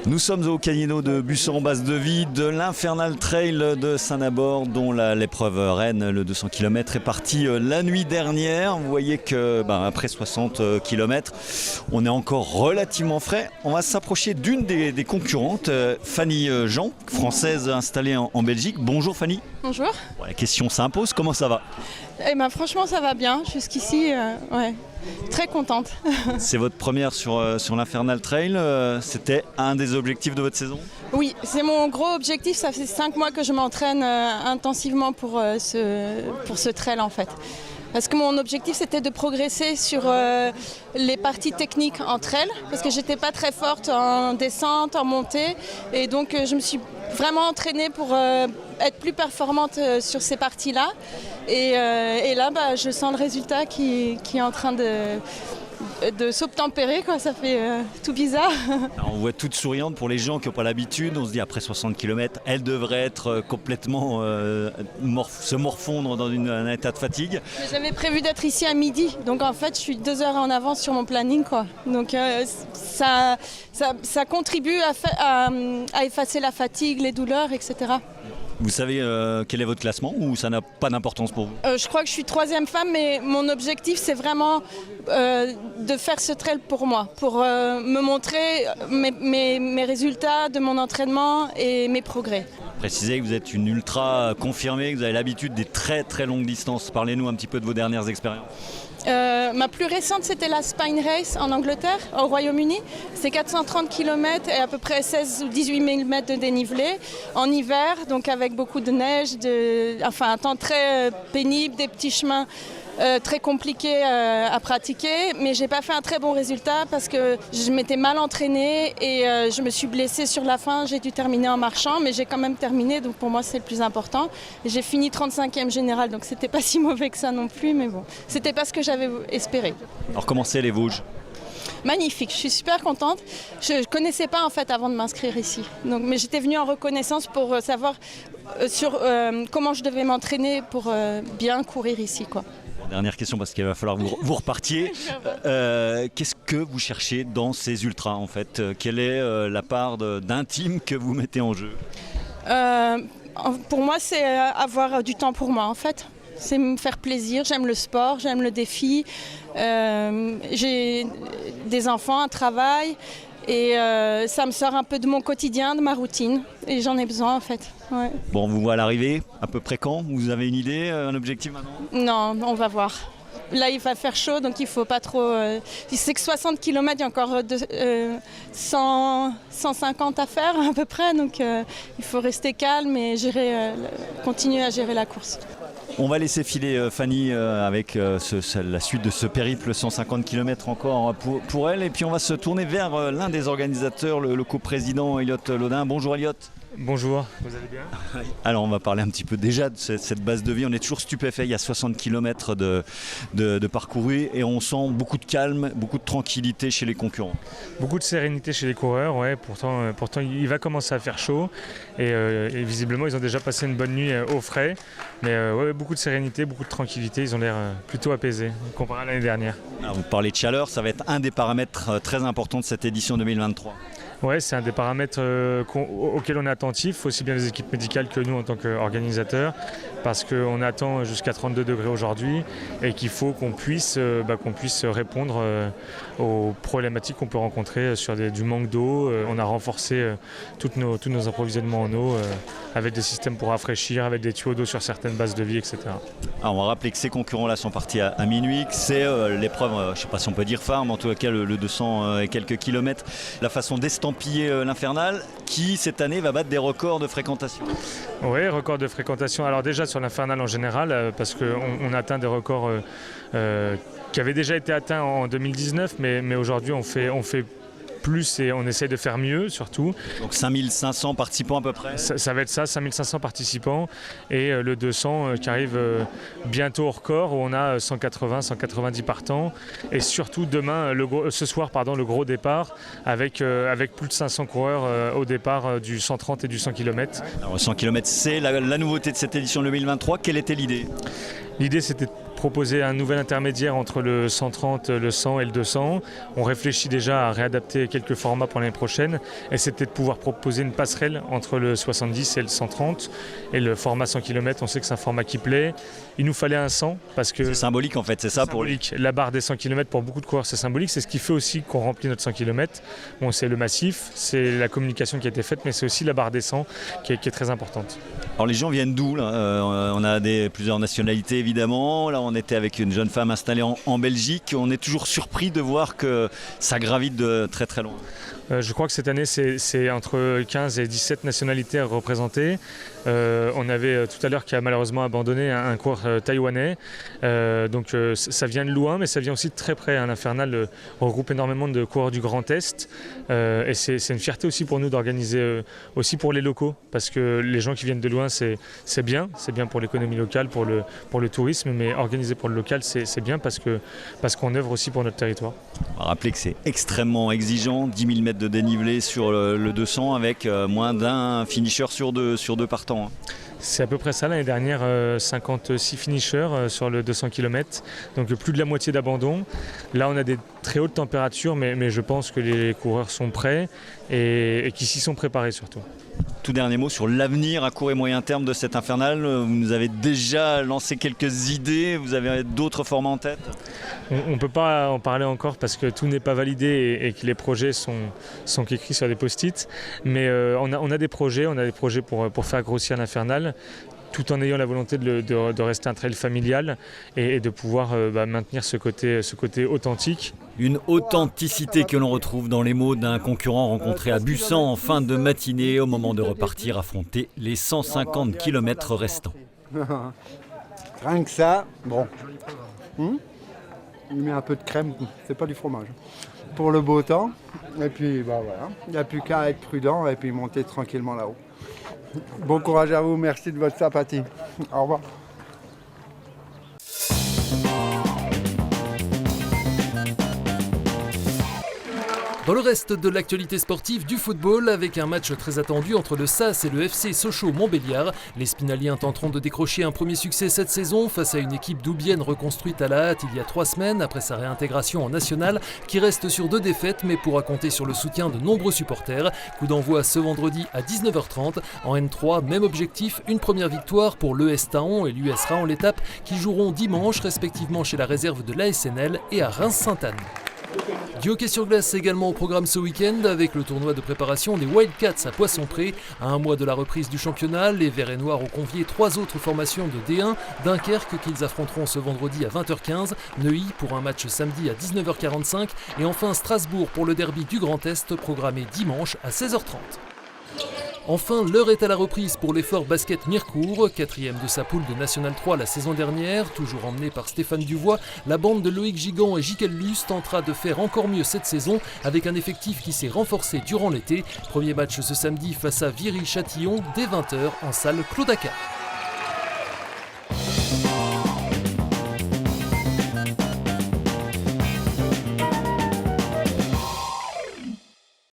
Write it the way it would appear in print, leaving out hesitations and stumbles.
Nous sommes au Canino de Busson-Basse-de-Vie de l'Infernal Trail de Saint-Nabord, dont l'épreuve reine, le 200 km, est partie la nuit dernière. Vous voyez que après 60 km, on est encore relativement frais. On va s'approcher d'une des concurrentes, Fanny Jean, française installée en Belgique. Bonjour Fanny. Bonjour. Bon, la question s'impose, comment ça va? Franchement ça va bien, jusqu'ici, très contente. C'est votre première sur l'Infernal Trail, c'était un des objectifs de votre saison? Oui, c'est mon gros objectif, ça fait 5 mois que je m'entraîne intensivement pour ce trail en fait. Parce que mon objectif c'était de progresser sur les parties techniques en trail, parce que j'étais pas très forte en descente, en montée, et donc je me suis vraiment entraînée pour être plus performante sur ces parties-là. Et là, je sens le résultat qui est en train de s'obtempérer, quoi. Ça fait tout bizarre. Alors, on voit toute souriante pour les gens qui n'ont pas l'habitude. On se dit après 60 km, elle devrait être complètement se morfondre dans un état de fatigue. J'avais prévu d'être ici à midi, donc en fait je suis 2 heures en avance sur mon planning, quoi. Donc ça contribue à effacer la fatigue, les douleurs, etc. Vous savez quel est votre classement ou ça n'a pas d'importance pour vous? Je crois que je suis 3e femme, mais mon objectif c'est vraiment de faire ce trail pour moi, pour me montrer mes résultats de mon entraînement et mes progrès. Précisez que vous êtes une ultra confirmée, que vous avez l'habitude des très très longues distances. Parlez-nous un petit peu de vos dernières expériences. Ma plus récente c'était la Spine Race en Angleterre, au Royaume-Uni. C'est 430 km et à peu près 16 ou 18 000 mètres de dénivelé en hiver, donc avec beaucoup de neige, un temps très pénible, des petits chemins très compliqués à pratiquer, mais j'ai pas fait un très bon résultat parce que je m'étais mal entraînée et je me suis blessée sur la fin. J'ai dû terminer en marchant, mais j'ai quand même terminé, donc pour moi c'est le plus important. J'ai fini 35e général, donc c'était pas si mauvais que ça non plus, mais bon, c'était pas ce que j'avais espéré. Alors comment c'est les Vosges? Magnifique, je suis super contente. Je ne connaissais pas en fait avant de m'inscrire ici. Mais j'étais venue en reconnaissance pour savoir comment je devais m'entraîner pour bien courir ici, quoi. Dernière question parce qu'il va falloir vous repartiez. Qu'est-ce que vous cherchez dans ces ultras en fait? Quelle est la part d'intime que vous mettez en jeu? Pour moi, c'est avoir du temps pour moi en fait. C'est me faire plaisir, j'aime le sport, j'aime le défi. J'ai des enfants, un travail et ça me sort un peu de mon quotidien, de ma routine et j'en ai besoin en fait. Ouais. Bon, vous voyez à l'arrivée, à peu près quand? Vous avez une idée, un objectif maintenant? Non, on va voir. Là, il va faire chaud, donc il ne faut pas trop... C'est que 60 km, il y a encore 150 à faire à peu près, donc il faut rester calme et continuer à gérer la course. On va laisser filer Fanny avec la suite de ce périple 150 km encore pour elle. Et puis on va se tourner vers l'un des organisateurs, le coprésident Elliot Lodin. Bonjour Elliot. Bonjour, vous allez bien? Alors on va parler un petit peu déjà de cette base de vie. On est toujours stupéfait, il y a 60 km de parcouru et on sent beaucoup de calme, beaucoup de tranquillité chez les concurrents. Beaucoup de sérénité chez les coureurs, ouais. Pourtant il va commencer à faire chaud et visiblement ils ont déjà passé une bonne nuit au frais. Mais beaucoup de sérénité, beaucoup de tranquillité, ils ont l'air plutôt apaisés comparé à l'année dernière. Alors, vous parlez de chaleur, ça va être un des paramètres très importants de cette édition 2023. Oui, c'est un des paramètres auxquels on est attentif, aussi bien les équipes médicales que nous en tant qu'organisateurs, parce qu'on attend jusqu'à 32 degrés aujourd'hui et qu'il faut qu'on puisse répondre aux problématiques qu'on peut rencontrer sur du manque d'eau. On a renforcé tous nos approvisionnements en eau avec des systèmes pour rafraîchir, avec des tuyaux d'eau sur certaines bases de vie, etc. Alors on va rappeler que ces concurrents-là sont partis à minuit, que c'est l'épreuve, je ne sais pas si on peut dire phare, mais en tout cas le 200 et quelques kilomètres, la façon d'estampiller l'Infernal qui cette année va battre des records de fréquentation. Oui, records de fréquentation. Alors déjà sur l'Infernal en général, parce qu'on atteint des records qui avaient déjà été atteints en 2019, mais aujourd'hui on fait plus et on essaie de faire mieux surtout. Donc 5500 participants à peu près? Ça va être ça, 5500 participants et le 200 qui arrive bientôt au record où on a 180-190 partants et surtout demain, ce soir, le gros départ avec plus de 500 coureurs au départ du 130 et du 100 km. Alors 100 km c'est la nouveauté de cette édition 2023, quelle était l'idée? L'idée c'était de proposer un nouvel intermédiaire entre le 130, le 100 et le 200. On réfléchit déjà à réadapter quelques formats pour l'année prochaine et c'est peut-être pouvoir proposer une passerelle entre le 70 et le 130 et le format 100 km. On sait que c'est un format qui plaît. Il nous fallait un 100 parce que c'est symbolique en fait, c'est ça pour lui. La barre des 100 km pour beaucoup de coureurs c'est symbolique, c'est ce qui fait aussi qu'on remplit notre 100 km. Bon, c'est le massif, c'est la communication qui a été faite, mais c'est aussi la barre des 100 qui est très importante. Alors les gens viennent d'où là on a plusieurs nationalités évidemment. Là on était avec une jeune femme installée en Belgique. On est toujours surpris de voir que ça gravite de très très loin. Je crois que cette année c'est entre 15 et 17 nationalités représentées. On avait tout à l'heure qui a malheureusement abandonné un coureur taïwanais. Donc ça vient de loin mais ça vient aussi de très près. L'Infernal regroupe énormément de coureurs du Grand Est et c'est une fierté aussi pour nous d'organiser aussi pour les locaux parce que les gens qui viennent de loin c'est bien pour l'économie locale, pour le tourisme, mais organiser pour le local c'est bien parce qu'on œuvre aussi pour notre territoire. On va rappeler que c'est extrêmement exigeant, 10 000 mètres de dénivelé sur le 200 avec moins d'un finisher sur deux partants. C'est à peu près ça l'année dernière, 56 finishers sur le 200 km, donc plus de la moitié d'abandon. Là on a des très hautes températures mais je pense que les coureurs sont prêts et qu'ils s'y sont préparés surtout. Tout dernier mot sur l'avenir à court et moyen terme de cette Infernal. Vous nous avez déjà lancé quelques idées, vous avez d'autres formats en tête? On ne peut pas en parler encore parce que tout n'est pas validé et que les projets sont écrits sur des post-it. Mais on a des projets pour faire grossir l'Infernal, tout en ayant la volonté de rester un trail familial et de pouvoir maintenir ce côté authentique. Une authenticité que l'on retrouve dans les mots d'un concurrent rencontré à Bussan en fin de matinée au moment de repartir affronter les 150 km restants. Rien que ça, bon. Il met un peu de crème, c'est pas du fromage. Pour le beau temps, et puis voilà, il n'y a plus qu'à être prudent et puis monter tranquillement là-haut. Bon courage à vous, merci de votre sympathie. Au revoir. Dans le reste de l'actualité sportive du football, avec un match très attendu entre le SAS et le FC Sochaux-Montbéliard, les Spinaliens tenteront de décrocher un premier succès cette saison face à une équipe doubienne reconstruite à la hâte il y a 3 semaines après sa réintégration en nationale, qui reste sur 2 défaites mais pourra compter sur le soutien de nombreux supporters. Coup d'envoi ce vendredi à 19h30. En N3, même objectif, une première victoire pour l'ES Taon et l'US Raon-l'Étape qui joueront dimanche respectivement chez la réserve de l'ASNL et à Reims-Sainte-Anne. Du hockey sur glace également au programme ce week-end avec le tournoi de préparation des Wildcats à Poisson-Pré. À un mois de la reprise du championnat, les Verts et Noirs ont convié 3 autres formations de D1, Dunkerque qu'ils affronteront ce vendredi à 20h15, Neuilly pour un match samedi à 19h45 et enfin Strasbourg pour le derby du Grand Est programmé dimanche à 16h30. Enfin, l'heure est à la reprise pour l'effort basket Mirecourt, 4e de sa poule de National 3 la saison dernière. Toujours emmenée par Stéphane Duvois, la bande de Loïc Gigant et Jiquel Luce tentera de faire encore mieux cette saison avec un effectif qui s'est renforcé durant l'été. Premier match ce samedi face à Viry-Châtillon dès 20h en salle Claude Accard.